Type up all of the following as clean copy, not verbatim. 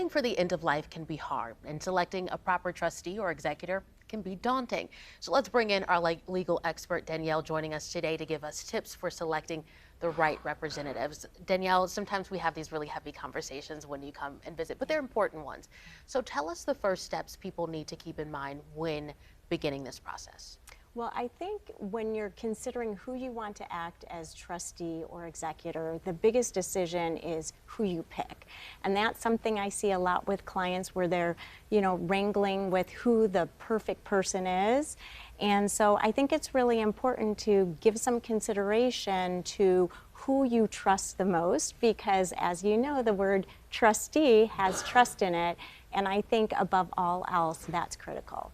Planning for the end of life can be hard, and selecting a proper trustee or executor can be daunting. So let's bring in our legal expert, Danielle, joining us today to give us tips for selecting the right representatives. Danielle, sometimes we have these really heavy conversations when you come and visit, but they're important ones. So tell us the first steps people need to keep in mind when beginning this process. Well, I think when you're considering who you want to act as trustee or executor, the biggest decision is who you pick. And that's something I see a lot with clients where they're, wrangling with who the perfect person is. And so I think it's really important to give some consideration to who you trust the most, because as you know, the word trustee has trust in it. And I think above all else, that's critical.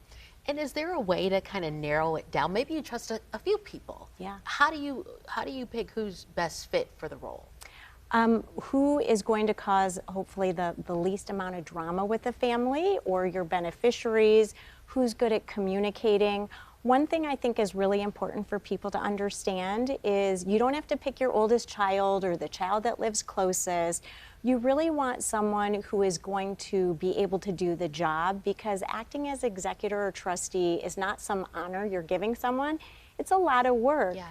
And is there a way to kind of narrow it down? Maybe you trust a few people. Yeah. How do you pick who's best fit for the role? Who is going to cause hopefully the least amount of drama with the family or your beneficiaries? Who's good at communicating? One thing I think is really important for people to understand is you don't have to pick your oldest child or the child that lives closest. You really want someone who is going to be able to do the job, because acting as executor or trustee is not some honor you're giving someone. It's a lot of work. Yeah.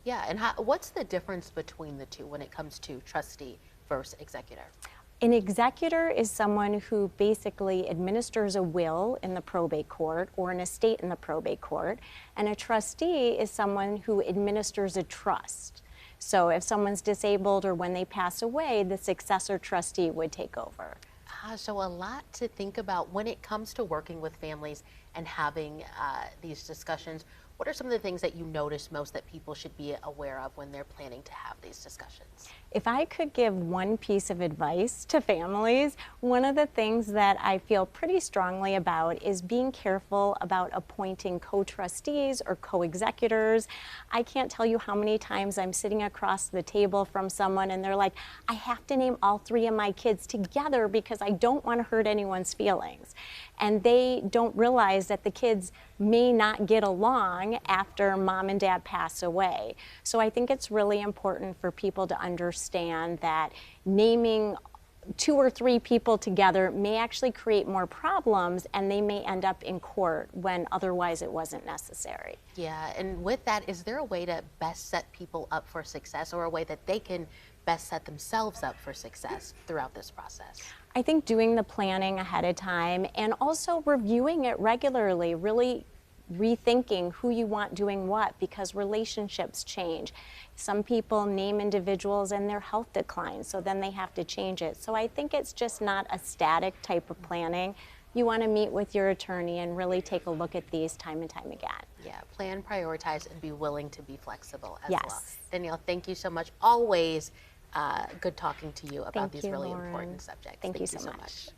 Yeah, and what's the difference between the two when it comes to trustee versus executor? An executor is someone who basically administers a will in the probate court or an estate in the probate court, and a trustee is someone who administers a trust. So if someone's disabled or when they pass away, the successor trustee would take over. So a lot to think about when it comes to working with families and having these discussions. What are some of the things that you notice most that people should be aware of when they're planning to have these discussions? If I could give one piece of advice to families, one of the things that I feel pretty strongly about is being careful about appointing co-trustees or co-executors. I can't tell you how many times I'm sitting across the table from someone and they're like, I have to name all three of my kids together because I don't want to hurt anyone's feelings. And they don't realize that the kids may not get along after mom and dad pass away. So I think it's really important for people to understand that naming two or three people together may actually create more problems, and they may end up in court when otherwise it wasn't necessary. Yeah, and with that, is there a way to best set people up for success, or a way that they can best set themselves up for success throughout this process? I think doing the planning ahead of time and also reviewing it regularly, really rethinking who you want doing what, because relationships change. Some people name individuals and their health declines, so then they have to change it. So I think it's just not a static type of planning. You want to meet with your attorney and really take a look at these time and time again. Yeah, plan, prioritize, and be willing to be flexible as Yes. well. Danielle, thank you so much. Always good talking to you about these really Lauren. important subjects. Thank you so much.